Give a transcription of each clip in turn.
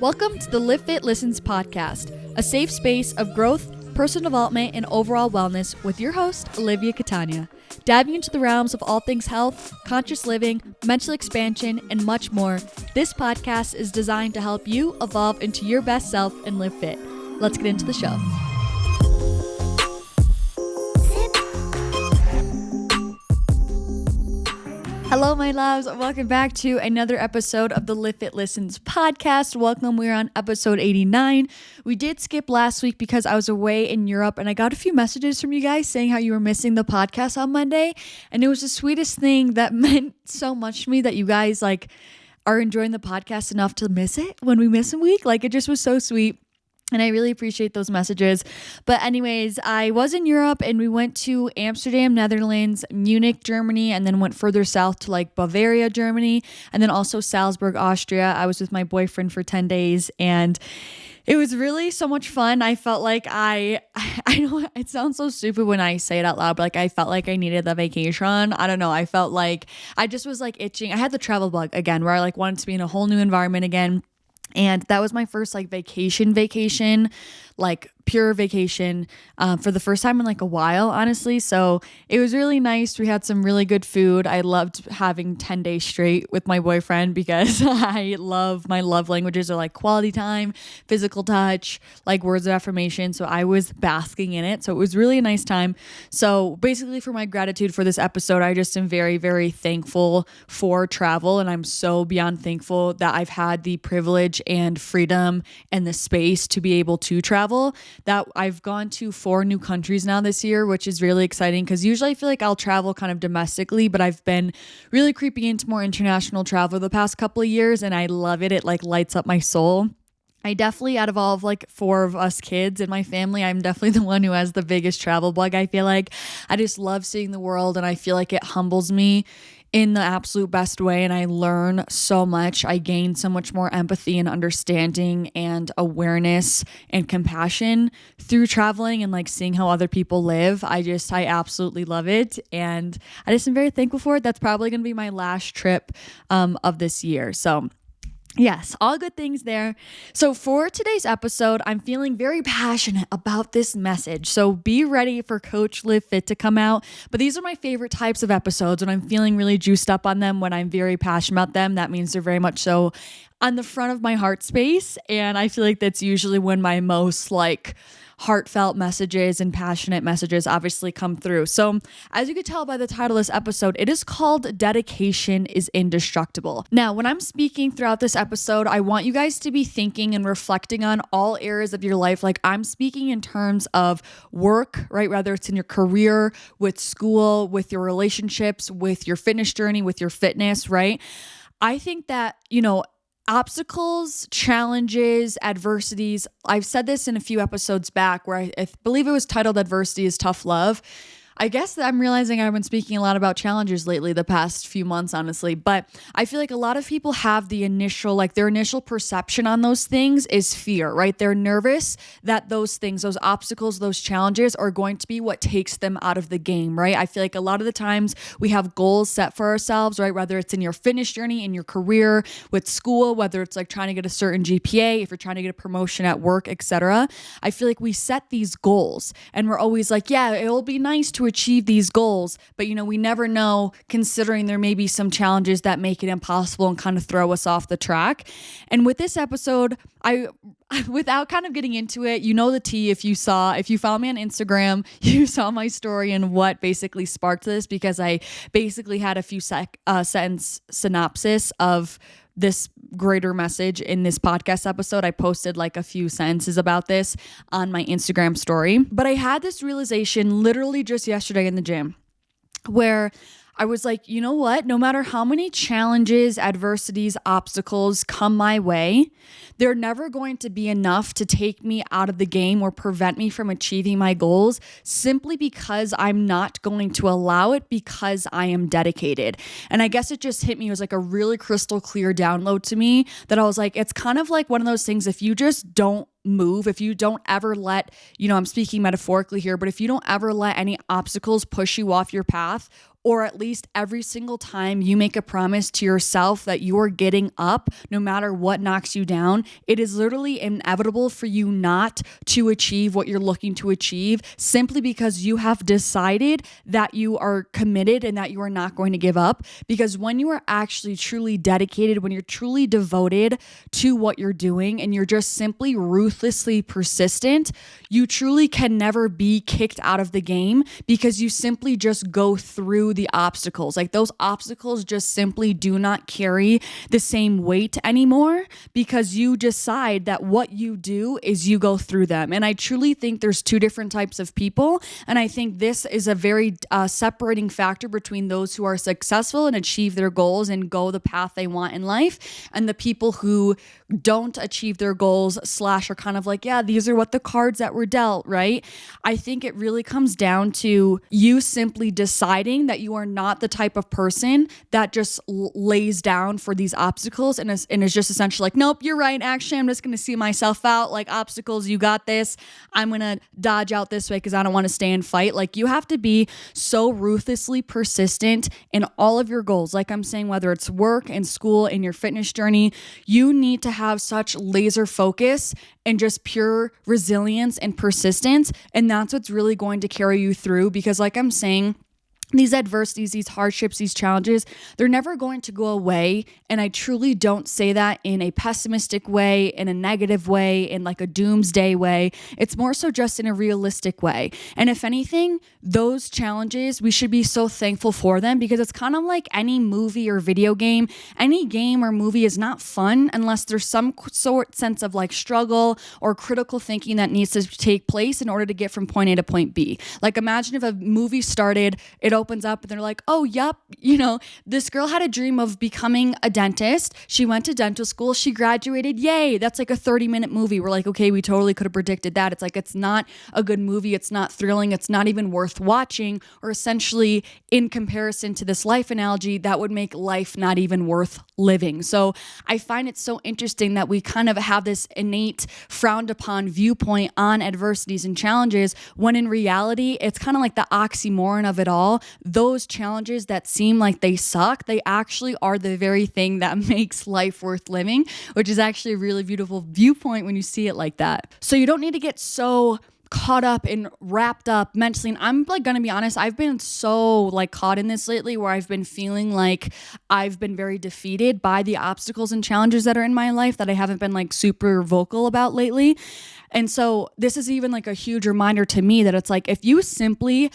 Welcome to the Livfiit Listens podcast, a safe space of growth, personal development, and overall wellness with your host, Olivia Catania. Diving into the realms of all things health, conscious living, mental expansion, and much more, this podcast is designed to help you evolve into your best self and live fit. Let's get into the show. Hello, my loves. Welcome back to another episode of the Livfiit Listens podcast. Welcome. We're on episode 89. We did skip last week because I was away in Europe, and I got a few messages from you guys saying how you were missing the podcast on Monday. And it was the sweetest thing that meant so much to me that you guys are enjoying the podcast enough to miss it when we miss a week. It just was so sweet. And I really appreciate those messages. But anyways, I was in Europe and we went to Amsterdam, Netherlands, Munich, Germany, and then went further south to Bavaria, Germany, and then also Salzburg, Austria. I was with my boyfriend for 10 days and it was really so much fun. I felt like I know it sounds so stupid when I say it out loud, but I felt like I needed the vacation. I don't know. I felt like I just was itching. I had the travel bug again where I wanted to be in a whole new environment again. And that was my first vacation, pure vacation for the first time in a while, honestly. So it was really nice. We had some really good food. I loved having 10 days straight with my boyfriend because my love languages are quality time, physical touch, words of affirmation. So I was basking in it. So it was really a nice time. So basically for my gratitude for this episode, I just am very, very thankful for travel. And I'm so beyond thankful that I've had the privilege and freedom and the space to be able to travel. That I've gone to 4 new countries now this year, which is really exciting because usually I feel I'll travel kind of domestically, but I've been really creeping into more international travel the past couple of years and I love it. It lights up my soul. I definitely, out of all of 4 of us kids in my family, I'm definitely the one who has the biggest travel bug. I feel I just love seeing the world and I feel it humbles me in the absolute best way. And I learn so much. I gain so much more empathy and understanding and awareness and compassion through traveling and seeing how other people live. I absolutely love it. And I just am very thankful for it. That's probably going to be my last trip of this year. So yes, all good things there. So for today's episode, I'm feeling very passionate about this message. So be ready for Coach Livfiit to come out. But these are my favorite types of episodes when I'm feeling really juiced up on them, when I'm very passionate about them. That means they're very much so on the front of my heart space. And I feel that's usually when my most heartfelt messages and passionate messages obviously come through. So as you could tell by the title of this episode, it is called Dedication is Indestructible. Now, when I'm speaking throughout this episode, I want you guys to be thinking and reflecting on all areas of your life. I'm speaking in terms of work, right? Whether it's in your career, with school, with your relationships, with your fitness journey, with your fitness, right? I think that, obstacles, challenges, adversities. I've said this in a few episodes back where I believe it was titled Adversity is Tough Love. I guess that I'm realizing I've been speaking a lot about challenges lately the past few months, honestly, but I feel a lot of people have the initial, their initial perception on those things is fear, right? They're nervous that those things, those obstacles, those challenges are going to be what takes them out of the game, right? I feel a lot of the times we have goals set for ourselves, right? Whether it's in your fitness journey, in your career, with school, whether it's trying to get a certain GPA, if you're trying to get a promotion at work, etc. I feel we set these goals and we're always yeah, it'll be nice to achieve these goals, but we never know, considering there may be some challenges that make it impossible and kind of throw us off the track. And with this episode, without kind of getting into it, the tea. If you follow me on Instagram, you saw my story and what basically sparked this, because I basically had a few sentence synopsis of this greater message in this podcast episode. I posted a few sentences about this on my Instagram story, but I had this realization literally just yesterday in the gym where I was you know what? No matter how many challenges, adversities, obstacles come my way, they're never going to be enough to take me out of the game or prevent me from achieving my goals, simply because I'm not going to allow it, because I am dedicated. And I guess it just hit me. It was a really crystal clear download to me that I was it's kind of one of those things, if you just don't move, if you don't ever let, I'm speaking metaphorically here, but if you don't ever let any obstacles push you off your path or at least every single time you make a promise to yourself that you are getting up no matter what knocks you down, it is literally inevitable for you not to achieve what you're looking to achieve simply because you have decided that you are committed and that you are not going to give up. Because when you are actually truly dedicated, when you're truly devoted to what you're doing and you're just simply ruthlessly persistent, you truly can never be kicked out of the game because you simply just go through the obstacles. Like those obstacles just simply do not carry the same weight anymore because you decide that what you do is you go through them. And I truly think there's two different types of people. And I think this is a very separating factor between those who are successful and achieve their goals and go the path they want in life and the people who don't achieve their goals / are kind of like, yeah, these are what the cards that were dealt, right? I think it really comes down to you simply deciding that you are not the type of person that just lays down for these obstacles and is just essentially like, nope, you're right. Actually, I'm just going to see myself out. Like obstacles, you got this. I'm going to dodge out this way because I don't want to stay and fight. Like you have to be so ruthlessly persistent in all of your goals. Like I'm saying, whether it's work and school and your fitness journey, you need to have such laser focus and just pure resilience and persistence. And that's what's really going to carry you through because like I'm saying, these adversities, these hardships, these challenges, they're never going to go away. And I truly don't say that in a pessimistic way, in a negative way, in like a doomsday way. It's more so just in a realistic way. And if anything, those challenges, we should be so thankful for them because it's kind of like any movie or video game. Any game or movie is not fun unless there's some sort sense of like struggle or critical thinking that needs to take place in order to get from point A to point B. Like imagine if a movie started, it opens up and they're like, oh, yep, this girl had a dream of becoming a dentist. She went to dental school. She graduated. Yay. That's like a 30-minute movie. We're like, okay, we totally could have predicted that. It's like, it's not a good movie. It's not thrilling. It's not even worth watching, or essentially in comparison to this life analogy, that would make life not even worth living. So I find it so interesting that we kind of have this innate frowned upon viewpoint on adversities and challenges when in reality, it's kind of like the oxymoron of it all. Those challenges that seem like they suck, they actually are the very thing that makes life worth living, which is actually a really beautiful viewpoint when you see it like that. So you don't need to get so caught up and wrapped up mentally. And I'm like gonna be honest, I've been so like caught in this lately where I've been feeling like I've been very defeated by the obstacles and challenges that are in my life that I haven't been like super vocal about lately. And so this is even like a huge reminder to me that it's like, if you simply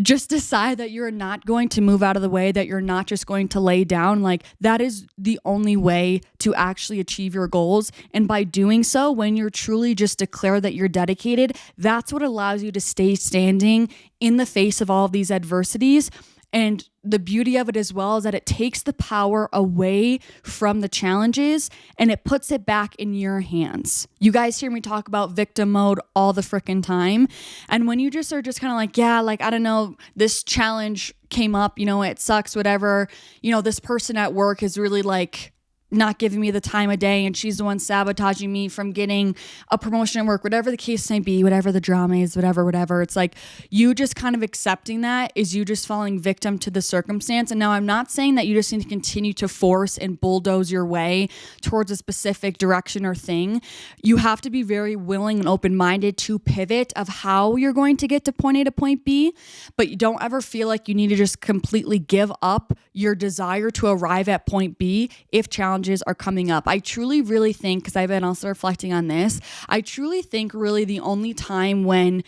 just decide that you're not going to move out of the way, that you're not just going to lay down, like that is the only way to actually achieve your goals. And by doing so, when you're truly just declare that you're dedicated, that's what allows you to stay standing in the face of all of these adversities. And the beauty of it as well is that it takes the power away from the challenges and it puts it back in your hands. You guys hear me talk about victim mode all the freaking time. And when you just are just kind of like, yeah, like, I don't know, this challenge came up, it sucks, whatever. This person at work is really like not giving me the time of day and she's the one sabotaging me from getting a promotion at work, whatever the case may be, whatever the drama is, whatever. It's like you just kind of accepting that is you just falling victim to the circumstance. And now I'm not saying that you just need to continue to force and bulldoze your way towards a specific direction or thing. You have to be very willing and open-minded to pivot of how you're going to get to point A to point B, but you don't ever feel like you need to just completely give up your desire to arrive at point B if challenges are coming up. I truly really think, because I've been also reflecting on this, I truly think really the only time when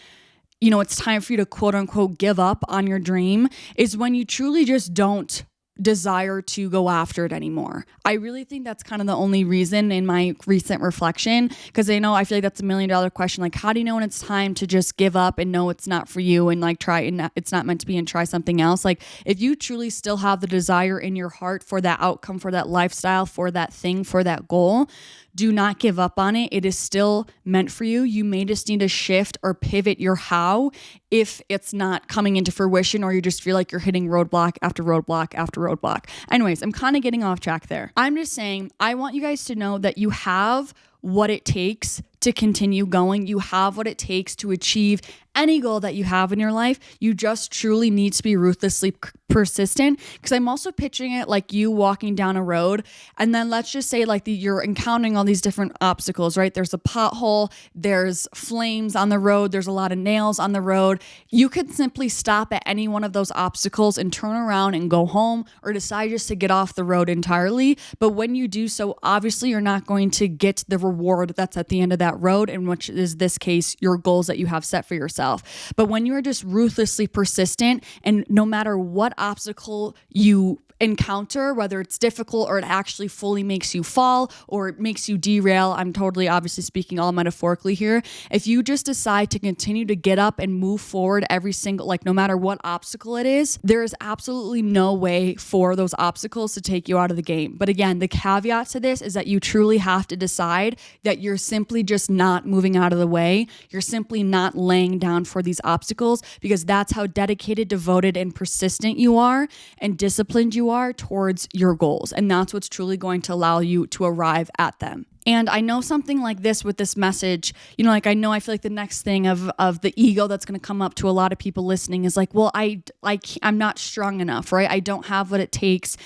it's time for you to quote unquote give up on your dream is when you truly just don't desire to go after it anymore. I really think that's kind of the only reason in my recent reflection, because I feel like that's $1 million question. Like, how do you know when it's time to just give up and know it's not for you and like try and it's not meant to be and try something else? Like, if you truly still have the desire in your heart for that outcome, for that lifestyle, for that thing, for that goal, do not give up on it. It is still meant for you. You may just need to shift or pivot your how if it's not coming into fruition or you just feel like you're hitting roadblock after roadblock after roadblock. Anyways, I'm kind of getting off track there. I'm just saying, I want you guys to know that you have what it takes to continue going. You have what it takes to achieve any goal that you have in your life. You just truly need to be ruthlessly persistent. Because I'm also picturing it like you walking down a road, and then let's just say like you're encountering all these different obstacles, right? There's a pothole, there's flames on the road, there's a lot of nails on the road. You could simply stop at any one of those obstacles and turn around and go home, or decide just to get off the road entirely. But when you do so, obviously you're not going to get the reward that's at the end of that road, in which is this case, your goals that you have set for yourself. But when you're just ruthlessly persistent, and no matter what obstacle you encounter, whether it's difficult or it actually fully makes you fall or it makes you derail, I'm totally obviously speaking all metaphorically here. If you just decide to continue to get up and move forward every single, like no matter what obstacle it is, there is absolutely no way for those obstacles to take you out of the game. But again, the caveat to this is that you truly have to decide that you're simply just not moving out of the way. You're simply not laying down for these obstacles, because that's how dedicated, devoted, and persistent you are and disciplined you are towards your goals. And that's what's truly going to allow you to arrive at them. And I know something like this with this message, I feel like the next thing of the ego that's going to come up to a lot of people listening is like, well, I'm not strong enough, right? I don't have what it takes.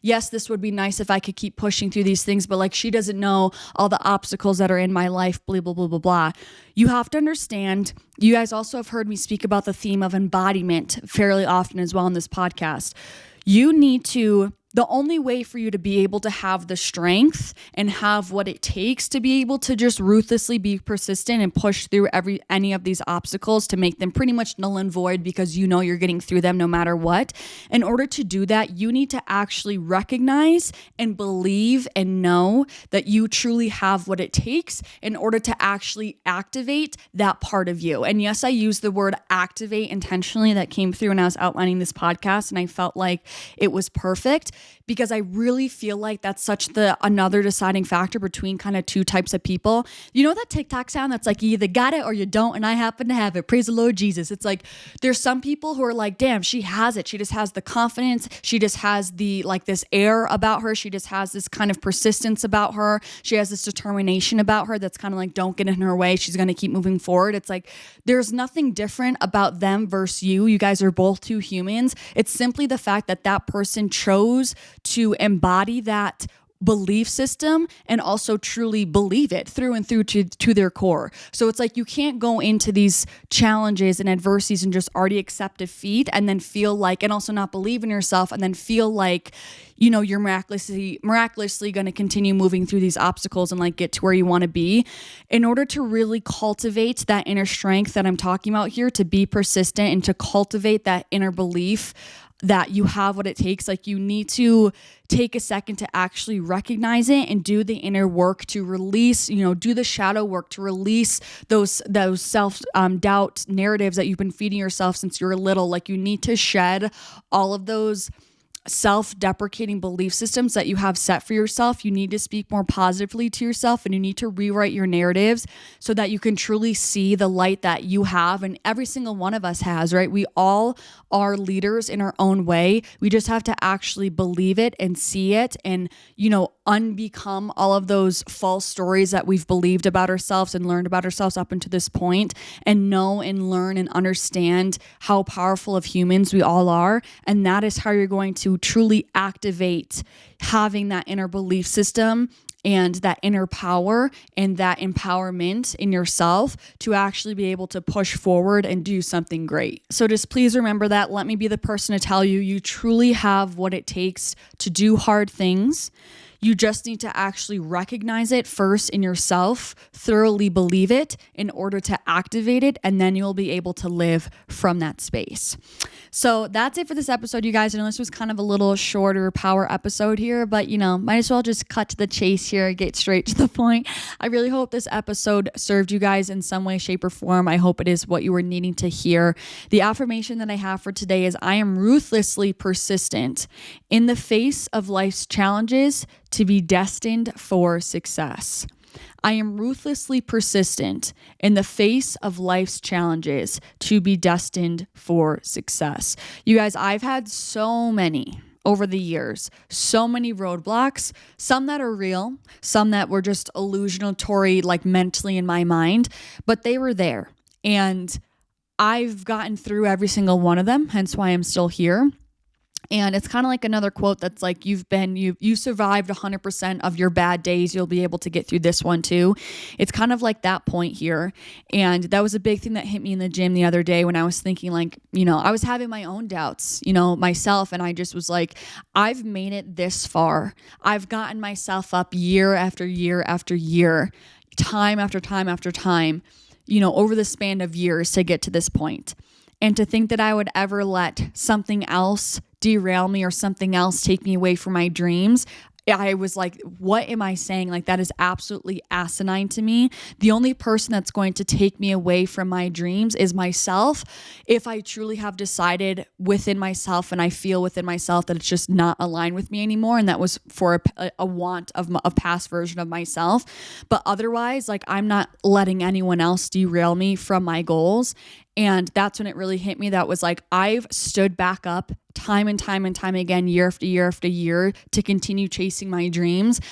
Yes, this would be nice if I could keep pushing through these things, but like, she doesn't know all the obstacles that are in my life, blah, blah, blah, blah, blah. You have to understand, you guys also have heard me speak about the theme of embodiment fairly often as well in this podcast. The only way for you to be able to have the strength and have what it takes to be able to just ruthlessly be persistent and push through any of these obstacles to make them pretty much null and void, because you're getting through them no matter what. In order to do that, you need to actually recognize and believe and know that you truly have what it takes in order to actually activate that part of you. And yes, I use the word activate intentionally. That came through when I was outlining this podcast, and I felt like it was perfect, because I really feel like that's such another deciding factor between kind of two types of people. You know that TikTok sound that's like, you either got it or you don't, and I happen to have it. Praise the Lord Jesus. It's like, there's some people who are like, damn, she has it. She just has the confidence. She just has this air about her. She just has this kind of persistence about her. She has this determination about her that's kind of like, don't get in her way. She's going to keep moving forward. It's like, there's nothing different about them versus you. You guys are both two humans. It's simply the fact that that person chose to embody that belief system and also truly believe it through and through to their core. So it's like, you can't go into these challenges and adversities and just already accept defeat and then feel like, and also not believe in yourself and then feel like, you're miraculously going to continue moving through these obstacles and like get to where you want to be. In order to really cultivate that inner strength that I'm talking about here, to be persistent and to cultivate that inner belief that you have what it takes, like, you need to take a second to actually recognize it and do the inner work to release, do the shadow work to release those self-doubt narratives that you've been feeding yourself since you were little. Like, you need to shed all of those self-deprecating belief systems that you have set for yourself. You need to speak more positively to yourself, and you need to rewrite your narratives so that you can truly see the light that you have, and every single one of us has, right? We all are leaders in our own way. We just have to actually believe it and see it and, unbecome all of those false stories that we've believed about ourselves and learned about ourselves up until this point, and know and learn and understand how powerful of humans we all are. And that is how you're going to truly activate having that inner belief system and that inner power and that empowerment in yourself to actually be able to push forward and do something great. So just please remember that. Let me be the person to tell you, you truly have what it takes to do hard things. You just need to actually recognize it first in yourself, thoroughly believe it in order to activate it, and then you'll be able to live from that space. So that's it for this episode, you guys. I know this was kind of a little shorter power episode here, but might as well just cut to the chase here, get straight to the point. I really hope this episode served you guys in some way, shape, or form. I hope it is what you were needing to hear. The affirmation that I have for today is, I am ruthlessly persistent in the face of life's challenges to be destined for success. I am ruthlessly persistent in the face of life's challenges to be destined for success. You guys, I've had so many over the years. So many roadblocks, some that are real, some that were just illusionatory, like mentally in my mind, but they were there. And I've gotten through every single one of them, hence why I'm still here. And it's kind of like another quote that's like, you survived 100% of your bad days. You'll be able to get through this one too. It's kind of like that point here. And that was a big thing that hit me in the gym the other day when I was thinking like, I was having my own doubts, myself. And I just was like, I've made it this far. I've gotten myself up year after year after year, time after time after time, over the span of years to get to this point. And to think that I would ever let something else derail me or something else take me away from my dreams, I was like, what am I saying? Like, that is absolutely asinine to me. The only person that's going to take me away from my dreams is myself. If I truly have decided within myself and I feel within myself that it's just not aligned with me anymore. And that was for a want of a past version of myself. But otherwise, like, I'm not letting anyone else derail me from my goals. And that's when it really hit me. That was like, I've stood back up time and time and time again, year after year after year, to continue chasing my dreams.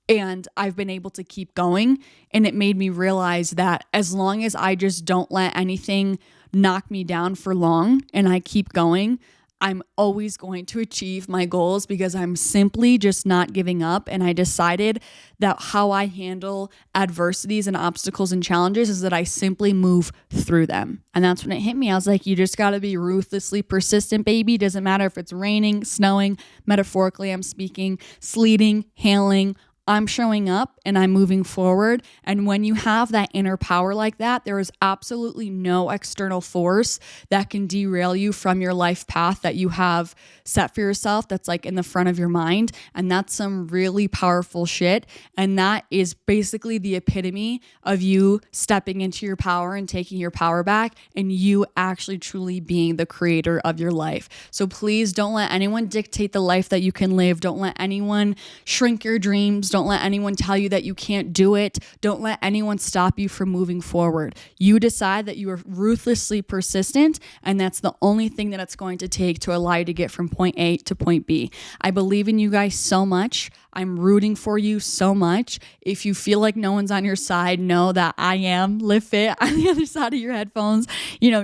And I've been able to keep going. And it made me realize that as long as I just don't let anything knock me down for long and I keep going, I'm always going to achieve my goals because I'm simply just not giving up. And I decided that how I handle adversities and obstacles and challenges is that I simply move through them. And that's when it hit me. I was like, you just got to be ruthlessly persistent, baby. Doesn't matter if it's raining, snowing, metaphorically I'm speaking, sleeting, hailing, I'm showing up and I'm moving forward. And when you have that inner power like that, there is absolutely no external force that can derail you from your life path that you have set for yourself that's like in the front of your mind. And that's some really powerful shit. And that is basically the epitome of you stepping into your power and taking your power back and you actually truly being the creator of your life. So please don't let anyone dictate the life that you can live. Don't let anyone shrink your dreams. Don't let anyone tell you that you can't do it. Don't let anyone stop you from moving forward. You decide that you are ruthlessly persistent, and that's the only thing that it's going to take to allow you to get from point A to point B. I believe in you guys so much. I'm rooting for you so much. If you feel like no one's on your side, know that I am. Livfiit on the other side of your headphones.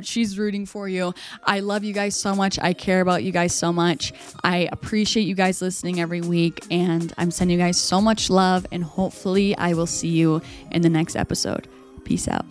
She's rooting for you. I love you guys so much. I care about you guys so much. I appreciate you guys listening every week, and I'm sending you guys so much love, and hopefully I will see you in the next episode. Peace out.